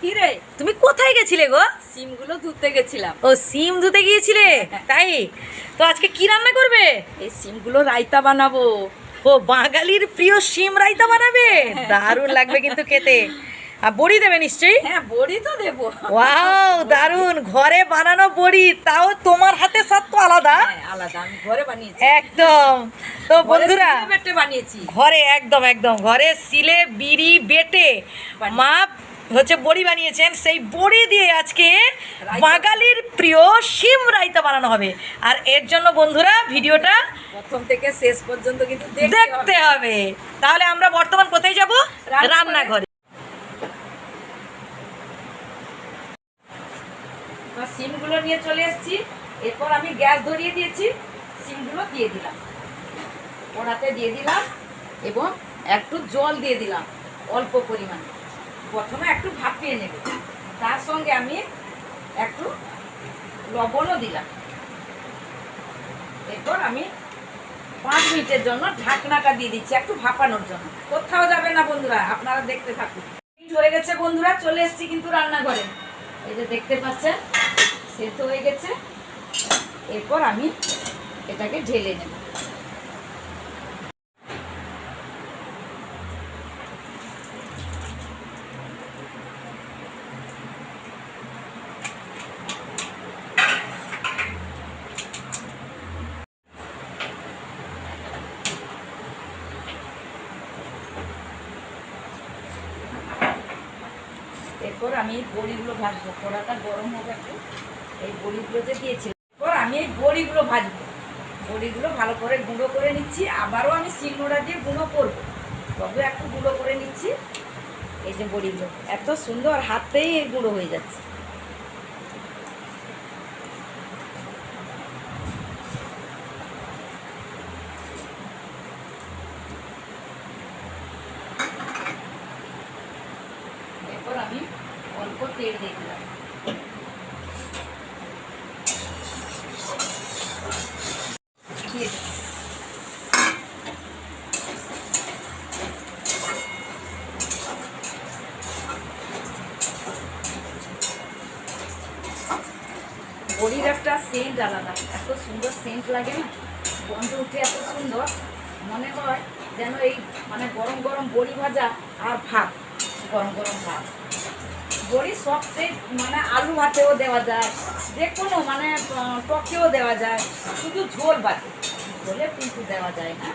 কি রে, তুমি কোথায় গেছিলে গো? সিমগুলো ধুতে গেছিলাম। ও সিম ধুতে গিয়েছিলে? তাই তো আজকে কি রান্না করবে? এই সিমগুলো রায়তা বানাবো। ও বাঙালির প্রিয় সিম রায়তা বানাবে, দারুণ লাগবে কিন্তু খেতে। আর বড়ি দেবে নিশ্চয়ই? হ্যাঁ, বড়ি তো দেবো। ওয়াও দারুণ, ঘরে বানানো বড়ি, তাও তোমার হাতে স্বাদ তো আলাদা। হ্যাঁ, আলাদা, আমি ঘরে বানিয়েছি। একদম। তো বন্ধুরা ঘরে বেটে বানিয়েছি। ঘরে একদম একদম ঘরে সিলে বিড়ি বেটে মা হচ্ছে বড়ি বানিয়েছেন। সেই বড়ি দিয়ে আজকে বাঙালির প্রিয় শিম রায়তা বানানো হবে। আর এর জন্য বন্ধুরা ভিডিওটা প্রথম থেকে শেষ পর্যন্ত কিন্তু দেখতে হবে। তাহলে আমরা বর্তমান কোথায় যাব? রান্নাঘরে। সিমগুলো নিয়ে চলে এসেছি। এরপর আমি গ্যাস ধরিয়ে দিয়েছি, সিমগুলো দিয়ে দিলাম, কড়াতে দিয়ে দিলাম এবং একটু জল দিয়ে দিলাম অল্প পরিমাণে। প্রথমে একটু ভাপিয়ে নেব, তার সঙ্গে আমি একটু লবণও দিলাম। এরপর আমি 5 মিনিটের জন্য ঢাকনাটা দিয়ে দিচ্ছি, একটু ভাপানোর জন্য। কোথাও যাবে না বন্ধুরা, আপনারা দেখতে থাকুন। হয়ে গেছে বন্ধুরা, চলে এসেছি কিন্তু রান্নাঘরে। এই যে দেখতে পাচ্ছেন সেদ্ধ হয়ে গেছে। এরপর আমি এটাকে ঢেলে নেব। এরপর আমি এই বড়িগুলো ভাজবো, কড়াটা গরম হবে একটু। এই বড়িগুলো যে দিয়েছি, এরপর আমি এই বড়িগুলো ভাজবো। বড়িগুলো ভালো করে গুঁড়ো করে নিচ্ছি। আবারও আমি শিলনোড়া দিয়ে গুঁড়ো করবো, তবে একটু গুঁড়ো করে নিচ্ছি। এই যে বড়িগুলো এত সুন্দর, হাতেই এই গুঁড়ো হয়ে যাচ্ছে। এরপর আমি অল্প তেল দিয়ে দিলাম। দিয়ে দিলাম। বড়ির একটা সেন্ট আলাদা, এত সুন্দর সেন্ট লাগে না, গন্ধ উঠে এত সুন্দর। মনে হয় যেন এই মানে গরম গরম বড়ি ভাজা আর ভাত, গরম গরম ভাত। বড়ি সবচেয়ে মানে আলু ভাতেও দেওয়া যায়, যে কোনো মানে টকেও দেওয়া যায়, শুধু ঝোল বাদে, ঝোলে কিন্তু দেওয়া যায় না।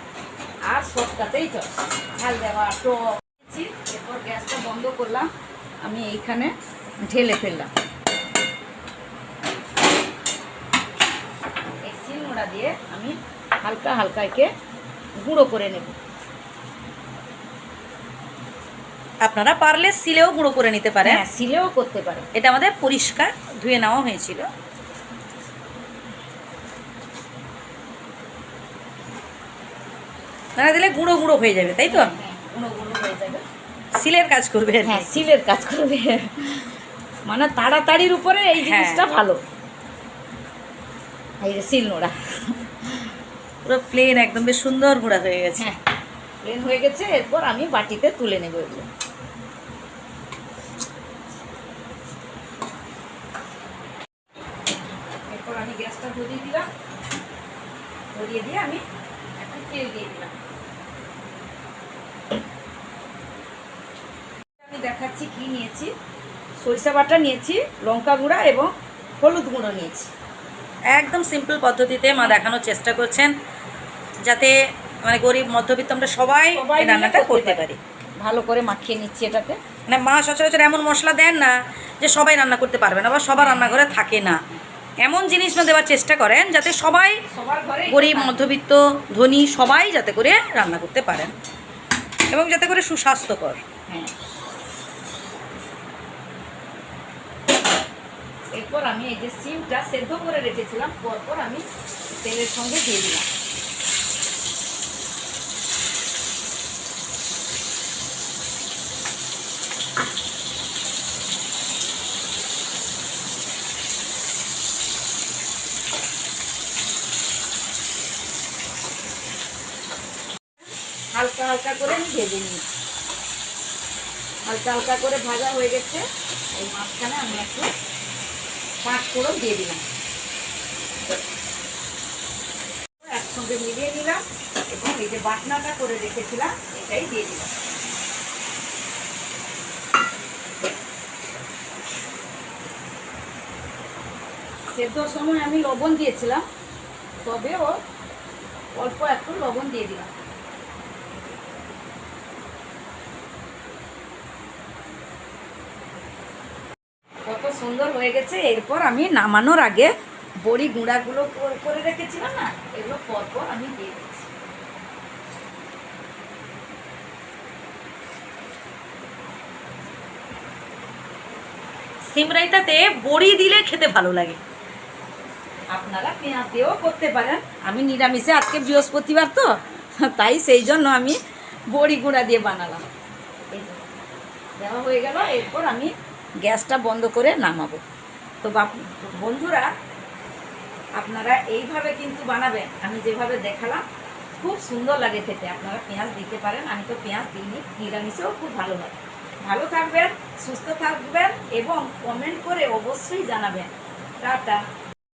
আর সবটাতেই চলে, ঝাল দেওয়া, টক। এরপর গ্যাসটা বন্ধ করলাম, আমি এইখানে ঢেলে ফেললাম। এই শিলনোড়া দিয়ে আমি হালকা হালকা একে গুঁড়ো করে নেব। আপনারা পারলে সিলেও গুঁড়ো করে নিতে পারেন। হ্যাঁ, সিলেও করতে পারে। এটা আমাদের পরিষ্কার ধুয়ে নেওয়া হয়েছিল। না দিলে গুঁড়ো গুঁড়ো হয়ে যাবে, তাই তো? হ্যাঁ, গুঁড়ো গুঁড়ো হয়ে যাবে। সিলের কাজ করবে। হ্যাঁ, সিলের কাজ করবে, মানে তাড়াতাড়ির উপরে এই জিনিসটা ভালো। এই যে শিলনোড়া পুরো প্লেন একদম বেশ সুন্দর গুঁড়া হয়ে গেছে। হ্যাঁ, প্লেন হয়ে গেছে। এরপর আমি বাটিতে তুলে নেব এগুলো। এরপর আমি গ্যাসটা ধরিয়ে দিলাম, ধরিয়ে দিয়ে আমি একটু তেল দিয়ে দিলাম। আমি দেখাচ্ছি কি নিয়েছি। সরিষা বাটা নিয়েছি, লঙ্কা গুঁড়া এবং হলুদ গুঁড়ো নিয়েছি। একদম সিম্পল পদ্ধতিতে মা দেখানোর চেষ্টা করছেন, যাতে মানে গরিব মধ্যবিত্ত আমরা সবাই এই রান্নাটা করতে পারি। ভালো করে মাখিয়ে নিচ্ছি এটাতে। মানে মা সচরাচর এমন মশলা দেন না যে সবাই রান্না করতে পারবে না বা সবার রান্নাঘরে থাকে না। এমন জিনিস না দেওয়ার চেষ্টা করেন যাতে সবাই, সবার ঘরে গরিব মধ্যবিত্ত ধনী সবাই যাতে করে রান্না করতে পারেন এবং যাতে করে সুস্বাস্থ্যকর। হ্যাঁ। এরপর আমি এই যে সিমটা সেদ্ধ করে রেখেছিলাম, পরপর আমি তেলের সঙ্গে দিয়ে দিলাম। হালকা হালকা করে আমি ভেজে নিই। হালকা হালকা করে ভাজা হয়ে গেছে। এই মাঝখানে আমি একটু পাঁচ ফোড়ন দিয়ে দিলাম, একসঙ্গে মিলিয়ে নিলাম এবং এই যে বাটনাটা করে রেখেছিলাম এটাই দিয়ে দিলাম। সেদ্ধর সময় আমি লবণ দিয়েছিলাম, তবেও অল্প একটু লবণ দিয়ে দিলাম। কত সুন্দর হয়ে গেছে। এরপর আমি নামানোর আগে বড়ি গুঁড়াগুলো করে রেখেছিলাম না, এগুলো পরপর আমি দিয়ে দিচ্ছি। সিম রায়তাতে বড়ি দিলে খেতে ভালো লাগে। আপনারা পেঁয়াজ দিয়েও করতে পারেন, আমি নিরামিষে আজকে বৃহস্পতিবার তো, তাই সেই জন্য আমি বড়ি গুঁড়া দিয়ে বানালাম। এই যে দেওয়া হয়ে গেল, এরপর আমি গ্যাসটা বন্ধ করে নামাবো। তো বন্ধুরা, আপনারা এইভাবে কিন্তু বানাবেন, আমি যেভাবে দেখালাম, খুব সুন্দর লাগে খেতে। আপনারা পেঁয়াজ দিতে পারেন, আমি তো পেঁয়াজ দিইনি, নিরামিষেও খুব ভালো লাগে। ভালো থাকবেন, সুস্থ থাকবেন এবং কমেন্ট করে অবশ্যই জানাবেন। টাটা।